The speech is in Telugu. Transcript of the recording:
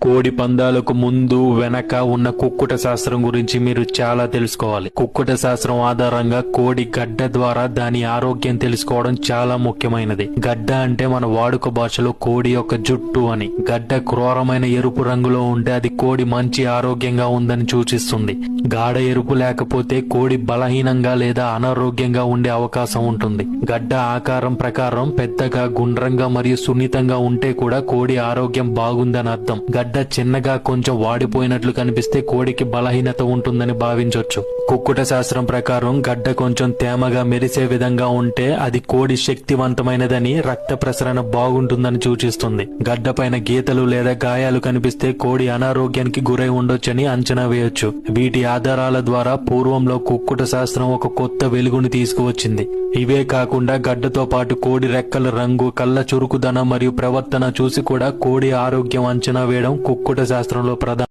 కోడి పందాలకు ముందు వెనక ఉన్న కుక్కుట శాస్త్రం గురించి మీరు చాలా తెలుసుకోవాలి. కుక్కుట శాస్త్రం ఆధారంగా కోడి గడ్డ ద్వారా దాని ఆరోగ్యం తెలుసుకోవడం చాలా ముఖ్యమైనది. గడ్డ అంటే మన వాడుక భాషలో కోడి యొక్క జుట్టు అని. గడ్డ క్రూరమైన ఎరుపు రంగులో ఉంటే అది కోడి మంచి ఆరోగ్యంగా ఉందని సూచిస్తుంది. గాఢ ఎరుపు లేకపోతే కోడి బలహీనంగా లేదా అనారోగ్యంగా ఉండే అవకాశం ఉంటుంది. గడ్డ ఆకారం ప్రకారం పెద్దగా, గుండ్రంగా మరియు సున్నితంగా ఉంటే కూడా కోడి ఆరోగ్యం బాగుందని అర్థం. గడ్డ చిన్నగా కొంచెం వాడిపోయినట్లు కనిపిస్తే కోడికి బలహీనత ఉంటుందని భావించవచ్చు. కుక్కుట శాస్త్రం ప్రకారం గడ్డ కొంచెం తేమగా మెరిసే విధంగా ఉంటే అది కోడి శక్తివంతమైనదని, రక్త ప్రసరణ బాగుంటుందని సూచిస్తుంది. గడ్డ పైన గీతలు లేదా గాయాలు కనిపిస్తే కోడి అనారోగ్యానికి గురై ఉండొచ్చని అంచనా వేయొచ్చు. వీటి ఆధారాల ద్వారా పూర్వంలో కుక్కుట శాస్త్రం ఒక కొత్త వెలుగుని తీసుకువచ్చింది. ఇవే కాకుండా గడ్డతో పాటు కోడి రెక్కల రంగు, కళ్ళ చురుకుదనం మరియు ప్రవర్తన చూసి కూడా కోడి ఆరోగ్యం అంచనా వేయడం కుక్కుట శాస్త్రంలో ప్రధానం.